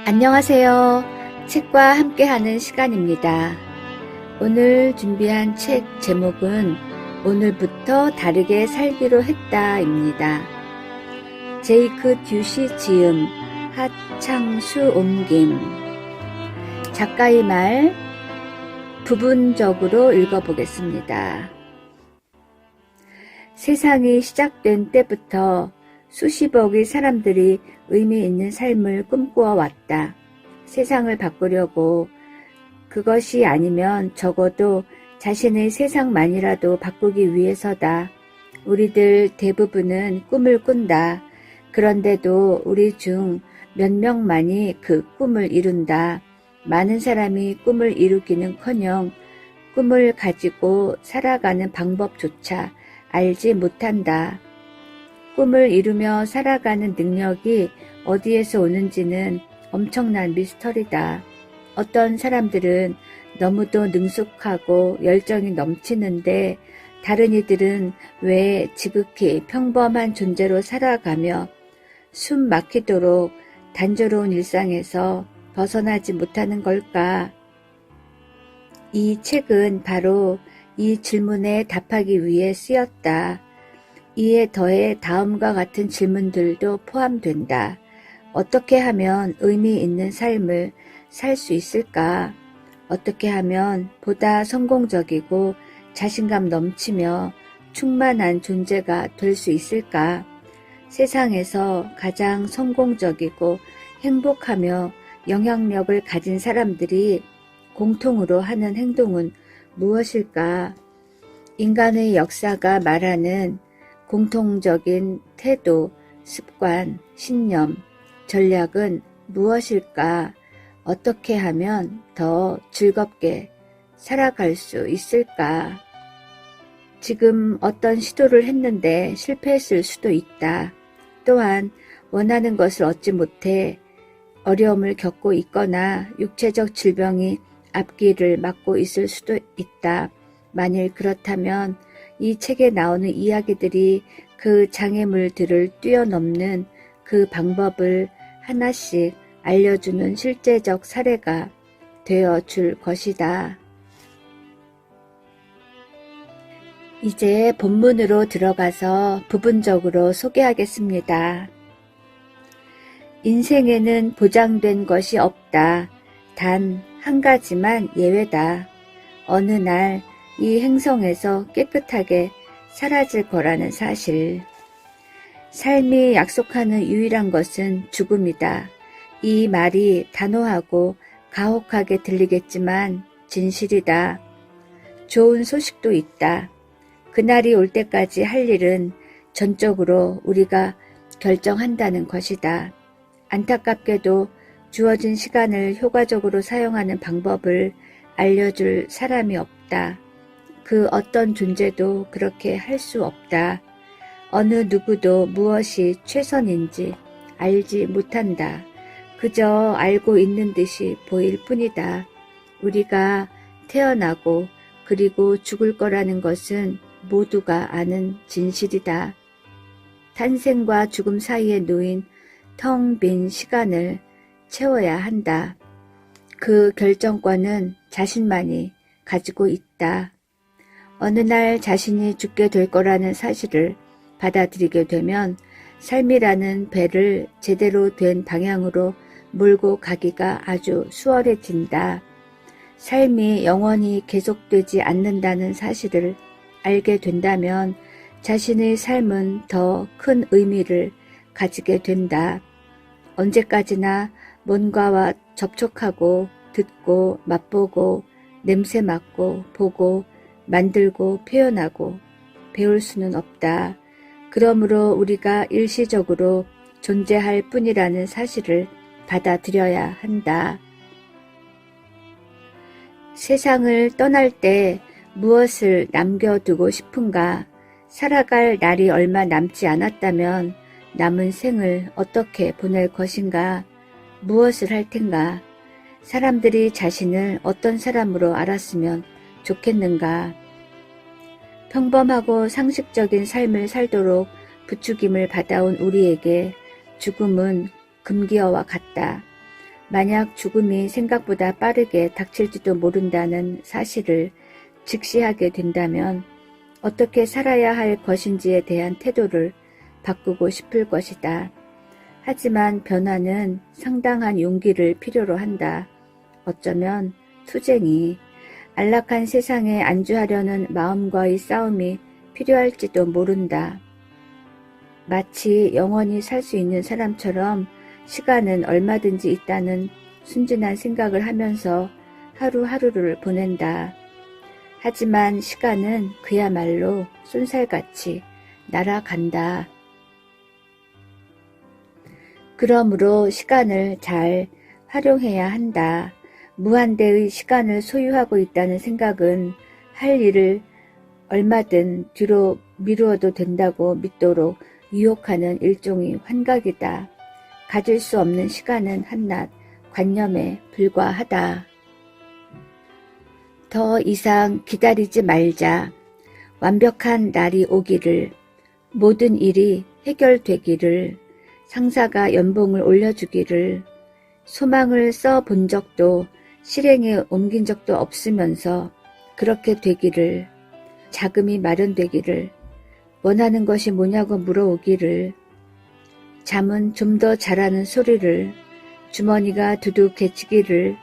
안녕하세요. 책과 함께하는 시간입니다. 오늘 준비한 책 제목은 오늘부터 다르게 살기로 했다입니다. 제이크 듀시 지음, 하창수 옮김. 작가의 말 부분적으로 읽어보겠습니다. 세상이 시작된 때부터 수십억의 사람들이 의미 있는 삶을 꿈꾸어 왔다. 세상을 바꾸려고, 그것이 아니면 적어도 자신의 세상만이라도 바꾸기 위해서다. 우리들 대부분은 꿈을 꾼다. 그런데도 우리 중 몇 명만이 그 꿈을 이룬다. 많은 사람이 꿈을 이루기는커녕 꿈을 가지고 살아가는 방법조차 알지 못한다. 꿈을 이루며 살아가는 능력이 어디에서 오는지는 엄청난 미스터리다. 어떤 사람들은 너무도 능숙하고 열정이 넘치는데 다른 이들은 왜 지극히 평범한 존재로 살아가며 숨 막히도록 단조로운 일상에서 벗어나지 못하는 걸까? 이 책은 바로 이 질문에 답하기 위해 쓰였다. 이에 더해 다음과 같은 질문들도 포함된다. 어떻게 하면 의미 있는 삶을 살 수 있을까? 어떻게 하면 보다 성공적이고 자신감 넘치며 충만한 존재가 될 수 있을까? 세상에서 가장 성공적이고 행복하며 영향력을 가진 사람들이 공통으로 하는 행동은 무엇일까? 인간의 역사가 말하는 공통적인 태도, 습관, 신념, 전략은 무엇일까? 어떻게 하면 더 즐겁게 살아갈 수 있을까? 지금 어떤 시도를 했는데 실패했을 수도 있다. 또한 원하는 것을 얻지 못해 어려움을 겪고 있거나 육체적 질병이 앞길을 막고 있을 수도 있다. 만일 그렇다면 이 책에 나오는 이야기들이 그 장애물들을 뛰어넘는 그 방법을 하나씩 알려주는 실제적 사례가 되어줄 것이다. 이제 본문으로 들어가서 부분적으로 소개하겠습니다. 인생에는 보장된 것이 없다. 단 한 가지만 예외다. 어느 날 이 행성에서 깨끗하게 사라질 거라는 사실. 삶이 약속하는 유일한 것은 죽음이다. 이 말이 단호하고 가혹하게 들리겠지만 진실이다. 좋은 소식도 있다. 그날이 올 때까지 할 일은 전적으로 우리가 결정한다는 것이다. 안타깝게도 주어진 시간을 효과적으로 사용하는 방법을 알려줄 사람이 없다. 그 어떤 존재도 그렇게 할 수 없다. 어느 누구도 무엇이 최선인지 알지 못한다. 그저 알고 있는 듯이 보일 뿐이다. 우리가 태어나고 그리고 죽을 거라는 것은 모두가 아는 진실이다. 탄생과 죽음 사이에 놓인 텅 빈 시간을 채워야 한다. 그 결정권은 자신만이 가지고 있다. 어느 날 자신이 죽게 될 거라는 사실을 받아들이게 되면 삶이라는 배를 제대로 된 방향으로 몰고 가기가 아주 수월해진다. 삶이 영원히 계속되지 않는다는 사실을 알게 된다면 자신의 삶은 더 큰 의미를 가지게 된다. 언제까지나 뭔가와 접촉하고 듣고 맛보고 냄새 맡고 보고 만들고 표현하고 배울 수는 없다. 그러므로 우리가 일시적으로 존재할 뿐이라는 사실을 받아들여야 한다. 세상을 떠날 때 무엇을 남겨두고 싶은가? 살아갈 날이 얼마 남지 않았다면 남은 생을 어떻게 보낼 것인가? 무엇을 할 텐가? 사람들이 자신을 어떤 사람으로 알았으면 좋겠는가? 평범하고 상식적인 삶을 살도록 부추김을 받아온 우리에게 죽음은 금기어와 같다. 만약 죽음이 생각보다 빠르게 닥칠지도 모른다는 사실을 직시하게 된다면 어떻게 살아야 할 것인지에 대한 태도를 바꾸고 싶을 것이다. 하지만 변화는 상당한 용기를 필요로 한다. 어쩌면 투쟁이, 안락한 세상에 안주하려는 마음과의 싸움이 필요할지도 모른다. 마치 영원히 살 수 있는 사람처럼 시간은 얼마든지 있다는 순진한 생각을 하면서 하루하루를 보낸다. 하지만 시간은 그야말로 쏜살같이 날아간다. 그러므로 시간을 잘 활용해야 한다. 무한대의 시간을 소유하고 있다는 생각은 할 일을 얼마든 뒤로 미루어도 된다고 믿도록 유혹하는 일종의 환각이다. 가질 수 없는 시간은 한낱 관념에 불과하다. 더 이상 기다리지 말자. 완벽한 날이 오기를, 모든 일이 해결되기를, 상사가 연봉을 올려주기를, 소망을 써본 적도 실행에 옮긴 적도 없으면서 그렇게 되기를, 자금이 마련되기를, 원하는 것이 뭐냐고 물어오기를, 잠은 좀 더 잘하는 소리를, 주머니가 두둑해지기를,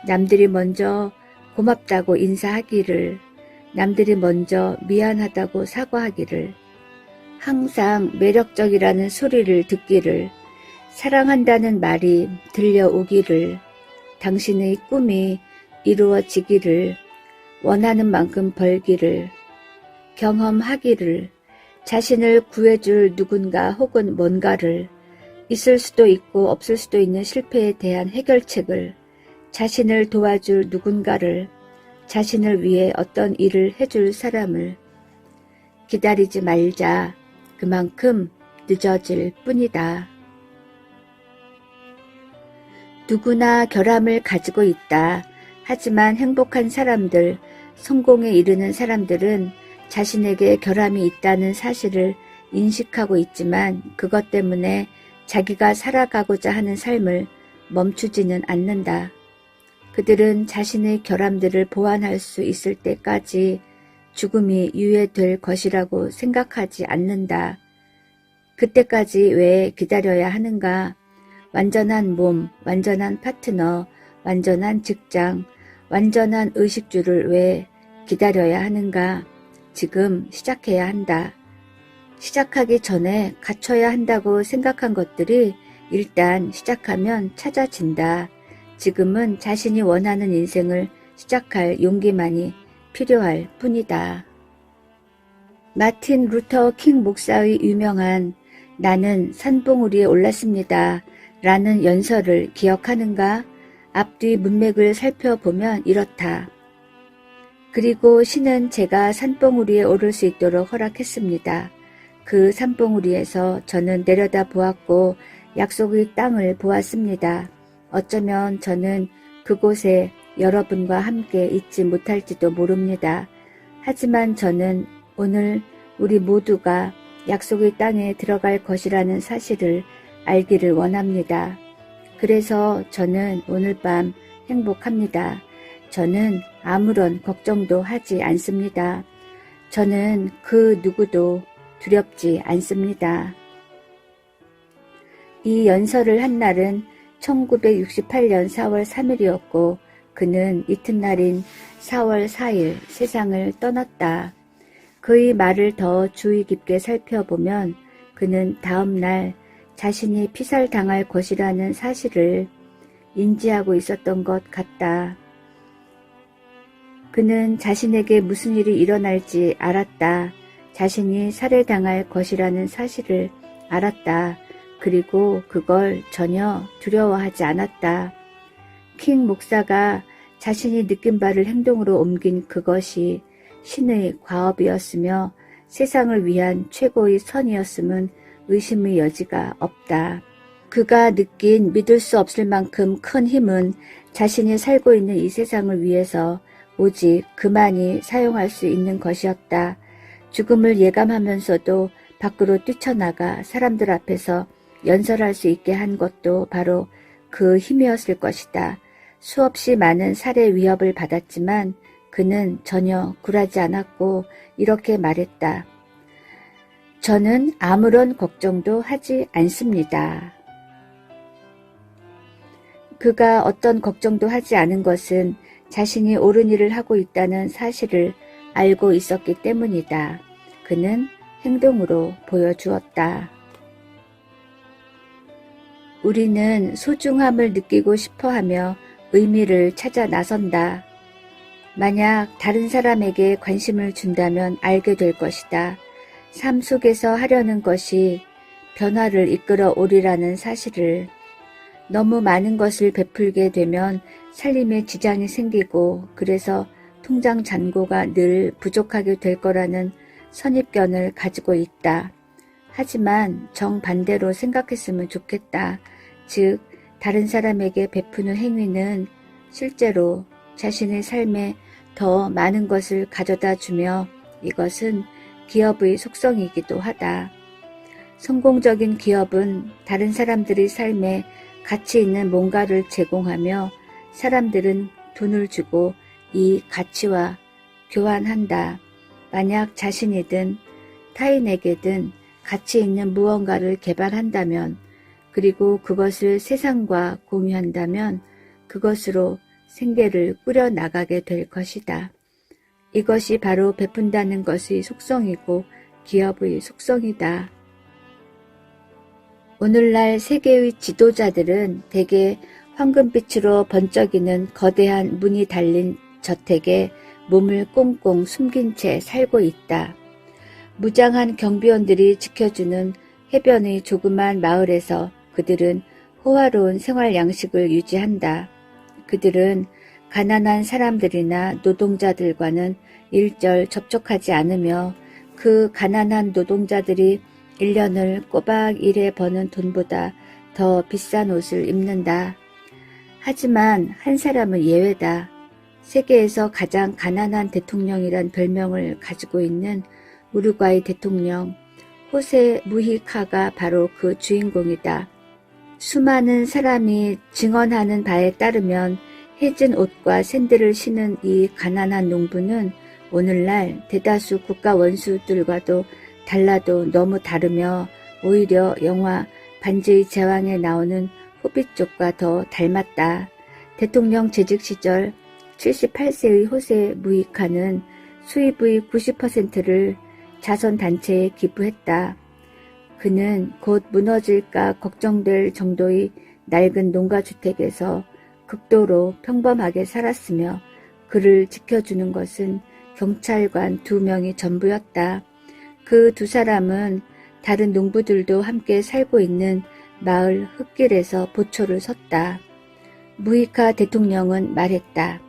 남들이 먼저 고맙다고 인사하기를, 남들이 먼저 미안하다고 사과하기를, 항상 매력적이라는 소리를 듣기를, 사랑한다는 말이 들려오기를, 당신의 꿈이 이루어지기를, 원하는 만큼 벌기를, 경험하기를, 자신을 구해줄 누군가 혹은 뭔가를, 있을 수도 있고 없을 수도 있는 실패에 대한 해결책을, 자신을 도와줄 누군가를, 자신을 위해 어떤 일을 해줄 사람을. 기다리지 말자. 그만큼 늦어질 뿐이다. 누구나 결함을 가지고 있다. 하지만 행복한 사람들, 성공에 이르는 사람들은 자신에게 결함이 있다는 사실을 인식하고 있지만 그것 때문에 자기가 살아가고자 하는 삶을 멈추지는 않는다. 그들은 자신의 결함들을 보완할 수 있을 때까지 죽음이 유예될 것이라고 생각하지 않는다. 그때까지 왜 기다려야 하는가? 완전한 몸, 완전한 파트너, 완전한 직장, 완전한 의식주를 왜 기다려야 하는가? 지금 시작해야 한다. 시작하기 전에 갖춰야 한다고 생각한 것들이 일단 시작하면 찾아진다. 지금은 자신이 원하는 인생을 시작할 용기만이 필요할 뿐이다. 마틴 루터 킹 목사의 유명한 나는 산봉우리에 올랐습니다. 라는 연설을 기억하는가? 앞뒤 문맥을 살펴보면 이렇다. 그리고 신은 제가 산봉우리에 오를 수 있도록 허락했습니다. 그 산봉우리에서 저는 내려다 보았고 약속의 땅을 보았습니다. 어쩌면 저는 그곳에 여러분과 함께 있지 못할지도 모릅니다. 하지만 저는 오늘 우리 모두가 약속의 땅에 들어갈 것이라는 사실을 알기를 원합니다. 그래서 저는 오늘 밤 행복합니다. 저는 아무런 걱정도 하지 않습니다. 저는 그 누구도 두렵지 않습니다. 이 연설을 한 날은 1968년 4월 3일이었고 그는 이튿날인 4월 4일 세상을 떠났다. 그의 말을 더 주의 깊게 살펴보면 그는 다음 날 자신이 피살당할 것이라는 사실을 인지하고 있었던 것 같다. 그는 자신에게 무슨 일이 일어날지 알았다. 자신이 살해당할 것이라는 사실을 알았다. 그리고 그걸 전혀 두려워하지 않았다. 킹 목사가 자신이 느낀 바를 행동으로 옮긴 그것이 신의 과업이었으며 세상을 위한 최고의 선이었음은 의심의 여지가 없다. 그가 느낀 믿을 수 없을 만큼 큰 힘은 자신이 살고 있는 이 세상을 위해서 오직 그만이 사용할 수 있는 것이었다. 죽음을 예감하면서도 밖으로 뛰쳐나가 사람들 앞에서 연설할 수 있게 한 것도 바로 그 힘이었을 것이다. 수없이 많은 살해 위협을 받았지만 그는 전혀 굴하지 않았고 이렇게 말했다. 저는 아무런 걱정도 하지 않습니다. 그가 어떤 걱정도 하지 않은 것은 자신이 옳은 일을 하고 있다는 사실을 알고 있었기 때문이다. 그는 행동으로 보여주었다. 우리는 소중함을 느끼고 싶어하며 의미를 찾아 나선다. 만약 다른 사람에게 관심을 준다면 알게 될 것이다. 삶 속에서 하려는 것이 변화를 이끌어 오리라는 사실을. 너무 많은 것을 베풀게 되면 살림에 지장이 생기고 그래서 통장 잔고가 늘 부족하게 될 거라는 선입견을 가지고 있다. 하지만 정반대로 생각했으면 좋겠다. 즉, 다른 사람에게 베푸는 행위는 실제로 자신의 삶에 더 많은 것을 가져다 주며 이것은 기업의 속성이기도 하다. 성공적인 기업은 다른 사람들의 삶에 가치 있는 뭔가를 제공하며 사람들은 돈을 주고 이 가치와 교환한다. 만약 자신이든 타인에게든 가치 있는 무언가를 개발한다면 그리고 그것을 세상과 공유한다면 그것으로 생계를 꾸려나가게 될 것이다. 이것이 바로 베푼다는 것의 속성이고 기업의 속성이다. 오늘날 세계의 지도자들은 대개 황금빛으로 번쩍이는 거대한 문이 달린 저택에 몸을 꽁꽁 숨긴 채 살고 있다. 무장한 경비원들이 지켜주는 해변의 조그만 마을에서 그들은 호화로운 생활 양식을 유지한다. 그들은 가난한 사람들이나 노동자들과는 일절 접촉하지 않으며 그 가난한 노동자들이 1년을 꼬박 일해 버는 돈보다 더 비싼 옷을 입는다. 하지만 한 사람은 예외다. 세계에서 가장 가난한 대통령이란 별명을 가지고 있는 우루과이 대통령 호세 무히카가 바로 그 주인공이다. 수많은 사람이 증언하는 바에 따르면 해진 옷과 샌들을 신은 이 가난한 농부는 오늘날 대다수 국가 원수들과도 달라도 너무 다르며 오히려 영화 반지의 제왕에 나오는 호빗족과 더 닮았다. 대통령 재직 시절 78세의 호세 무히카는 수입의 90%를 자선단체에 기부했다. 그는 곧 무너질까 걱정될 정도의 낡은 농가주택에서 극도로 평범하게 살았으며 그를 지켜주는 것은 경찰관 2명이 전부였다. 그 두 사람은 다른 농부들도 함께 살고 있는 마을 흙길에서 보초를 섰다. 무히카 대통령은 말했다.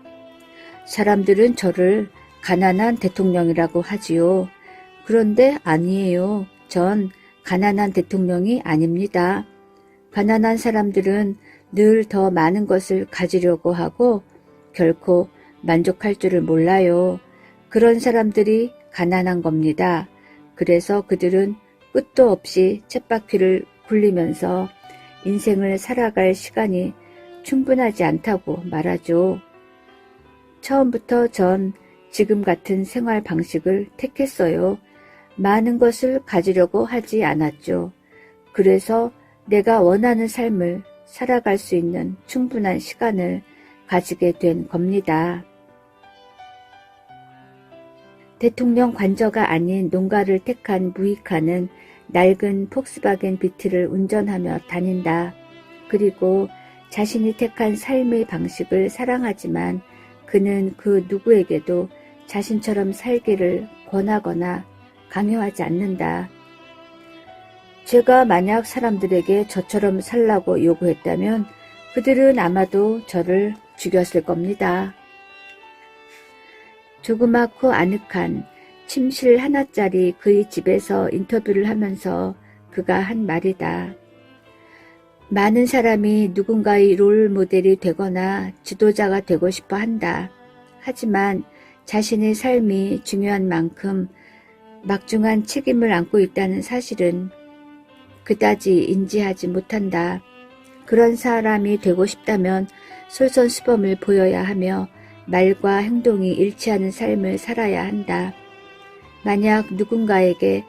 사람들은 저를 가난한 대통령이라고 하지요. 그런데 아니에요. 전 가난한 대통령이 아닙니다. 가난한 사람들은 늘 더 많은 것을 가지려고 하고 결코 만족할 줄을 몰라요. 그런 사람들이 가난한 겁니다. 그래서 그들은 끝도 없이 쳇바퀴를 굴리면서 인생을 살아갈 시간이 충분하지 않다고 말하죠. 처음부터 전 지금 같은 생활 방식을 택했어요. 많은 것을 가지려고 하지 않았죠. 그래서 내가 원하는 삶을 살아갈 수 있는 충분한 시간을 가지게 된 겁니다. 대통령 관저가 아닌 농가를 택한 무히카는 낡은 폭스바겐 비트를 운전하며 다닌다. 그리고 자신이 택한 삶의 방식을 사랑하지만 그는 그 누구에게도 자신처럼 살기를 권하거나 강요하지 않는다. 제가 만약 사람들에게 저처럼 살라고 요구했다면 그들은 아마도 저를 죽였을 겁니다. 조그맣고 아늑한 침실 하나짜리 그의 집에서 인터뷰를 하면서 그가 한 말이다. 많은 사람이 누군가의 롤 모델이 되거나 지도자가 되고 싶어 한다. 하지만 자신의 삶이 중요한 만큼 막중한 책임을 안고 있다는 사실은 그다지 인지하지 못한다. 그런 사람이 되고 싶다면 솔선수범을 보여야 하며 말과 행동이 일치하는 삶을 살아야 한다. 만약 누군가에게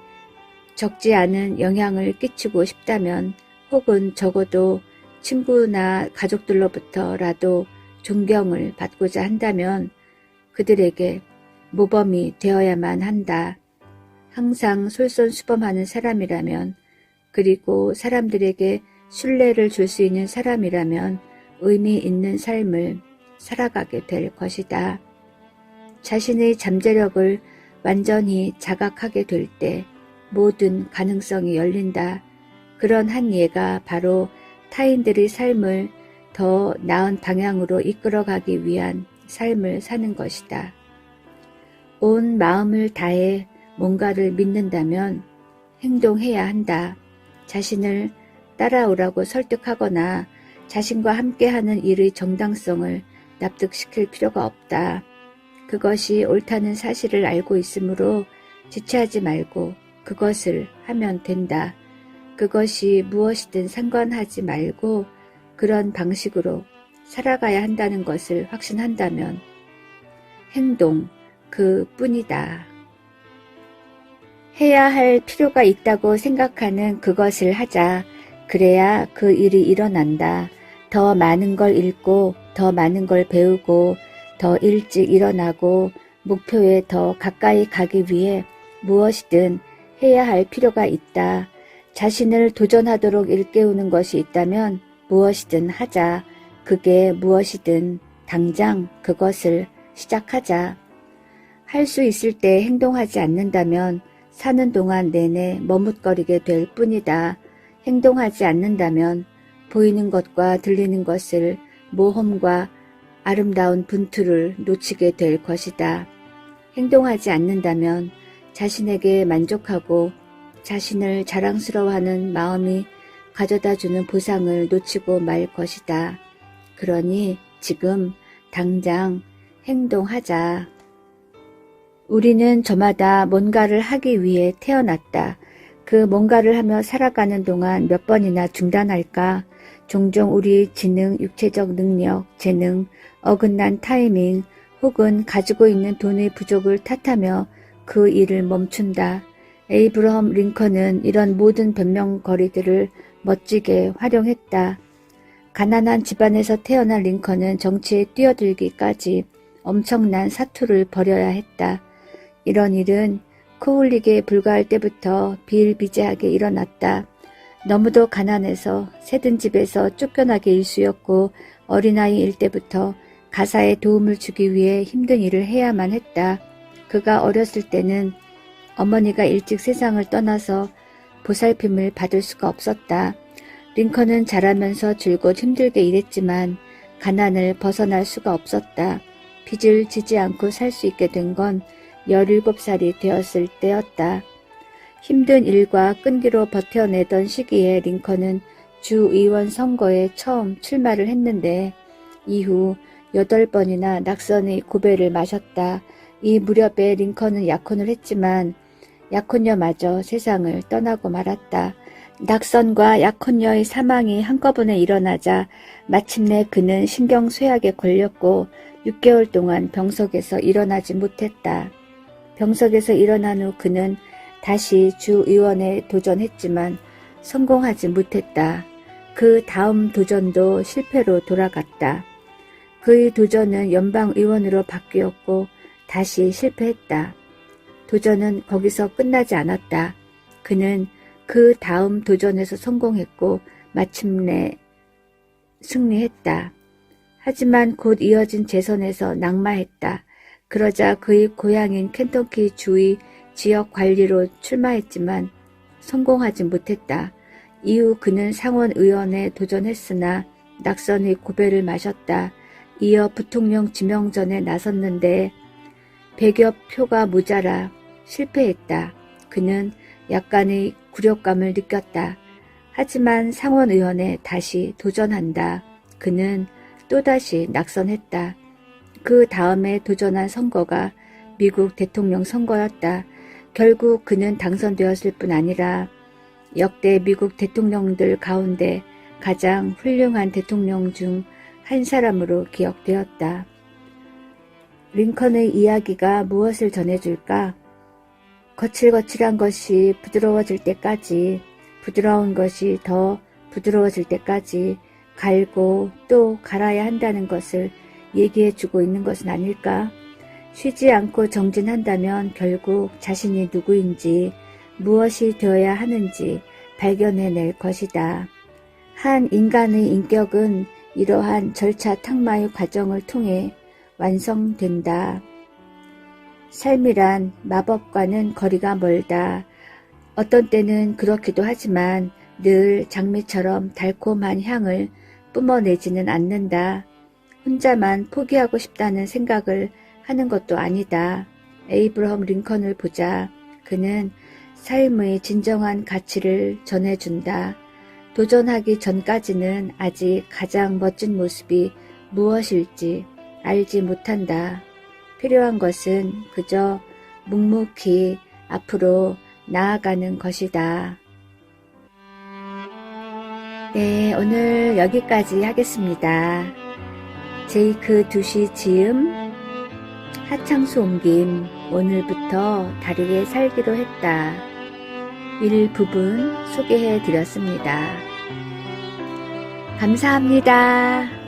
적지 않은 영향을 끼치고 싶다면 혹은 적어도 친구나 가족들로부터라도 존경을 받고자 한다면 그들에게 모범이 되어야만 한다. 항상 솔선수범하는 사람이라면, 그리고 사람들에게 신뢰를 줄 수 있는 사람이라면 의미 있는 삶을 살아가게 될 것이다. 자신의 잠재력을 완전히 자각하게 될 때 모든 가능성이 열린다. 그런 한 예가 바로 타인들의 삶을 더 나은 방향으로 이끌어가기 위한 삶을 사는 것이다. 온 마음을 다해 뭔가를 믿는다면 행동해야 한다. 자신을 따라오라고 설득하거나 자신과 함께하는 일의 정당성을 납득시킬 필요가 없다. 그것이 옳다는 사실을 알고 있으므로 지체하지 말고 그것을 하면 된다. 그것이 무엇이든 상관하지 말고 그런 방식으로 살아가야 한다는 것을 확신한다면 행동 그뿐이다. 해야 할 필요가 있다고 생각하는 그것을 하자. 그래야 그 일이 일어난다. 더 많은 걸 읽고 더 많은 걸 배우고 더 일찍 일어나고 목표에 더 가까이 가기 위해 무엇이든 해야 할 필요가 있다. 자신을 도전하도록 일깨우는 것이 있다면 무엇이든 하자. 그게 무엇이든 당장 그것을 시작하자. 할 수 있을 때 행동하지 않는다면 사는 동안 내내 머뭇거리게 될 뿐이다. 행동하지 않는다면 보이는 것과 들리는 것을 모험과 아름다운 분투를 놓치게 될 것이다. 행동하지 않는다면 자신에게 만족하고 자신을 자랑스러워하는 마음이 가져다주는 보상을 놓치고 말 것이다. 그러니 지금 당장 행동하자. 우리는 저마다 뭔가를 하기 위해 태어났다. 그 뭔가를 하며 살아가는 동안 몇 번이나 중단할까? 종종 우리 지능, 육체적 능력, 재능, 어긋난 타이밍 혹은 가지고 있는 돈의 부족을 탓하며 그 일을 멈춘다. 에이브러함 링컨은 이런 모든 변명거리들을 멋지게 활용했다. 가난한 집안에서 태어난 링컨은 정치에 뛰어들기까지 엄청난 사투를 벌여야 했다. 이런 일은 코울릭에 불과할 때부터 비일비재하게 일어났다. 너무도 가난해서 새든 집에서 쫓겨나게 일쑤였고 어린아이일 때부터 가사에 도움을 주기 위해 힘든 일을 해야만 했다. 그가 어렸을 때는 어머니가 일찍 세상을 떠나서 보살핌을 받을 수가 없었다. 링컨은 자라면서 줄곧 힘들게 일했지만 가난을 벗어날 수가 없었다. 빚을 지지 않고 살 수 있게 된 건 17살이 되었을 때였다. 힘든 일과 끈기로 버텨내던 시기에 링컨은 주의원 선거에 처음 출마를 했는데 이후 8번이나 낙선의 고배를 마셨다. 이 무렵에 링컨은 약혼을 했지만 약혼녀마저 세상을 떠나고 말았다. 낙선과 약혼녀의 사망이 한꺼번에 일어나자 마침내 그는 신경쇠약에 걸렸고 6개월 동안 병석에서 일어나지 못했다. 병석에서 일어난 후 그는 다시 주의원에 도전했지만 성공하지 못했다. 그 다음 도전도 실패로 돌아갔다. 그의 도전은 연방의원으로 바뀌었고 다시 실패했다. 도전은 거기서 끝나지 않았다. 그는 그 다음 도전에서 성공했고 마침내 승리했다. 하지만 곧 이어진 재선에서 낙마했다. 그러자 그의 고향인 켄터키 주의 지역 관리로 출마했지만 성공하지 못했다. 이후 그는 상원의원에 도전했으나 낙선의 고배를 마셨다. 이어 부통령 지명전에 나섰는데 100여 표가 모자라 실패했다. 그는 약간의 굴욕감을 느꼈다. 하지만 상원의원에 다시 도전한다. 그는 또다시 낙선했다. 그 다음에 도전한 선거가 미국 대통령 선거였다. 결국 그는 당선되었을 뿐 아니라 역대 미국 대통령들 가운데 가장 훌륭한 대통령 중 한 사람으로 기억되었다. 링컨의 이야기가 무엇을 전해줄까? 거칠거칠한 것이 부드러워질 때까지, 부드러운 것이 더 부드러워질 때까지 갈고 또 갈아야 한다는 것을 얘기해주고 있는 것은 아닐까? 쉬지 않고 정진한다면 결국 자신이 누구인지, 무엇이 되어야 하는지 발견해낼 것이다. 한 인간의 인격은 이러한 절차 탕마의 과정을 통해 완성된다. 삶이란 마법과는 거리가 멀다. 어떤 때는 그렇기도 하지만 늘 장미처럼 달콤한 향을 뿜어내지는 않는다. 혼자만 포기하고 싶다는 생각을 하는 것도 아니다. 에이브러함 링컨을 보자. 그는 삶의 진정한 가치를 전해준다. 도전하기 전까지는 아직 가장 멋진 모습이 무엇일지 알지 못한다. 필요한 것은 그저 묵묵히 앞으로 나아가는 것이다. 네, 오늘 여기까지 하겠습니다. 제이크 2시 지음, 하창수 옮김, 오늘부터 다르게 살기로 했다. 일부분 소개해 드렸습니다. 감사합니다.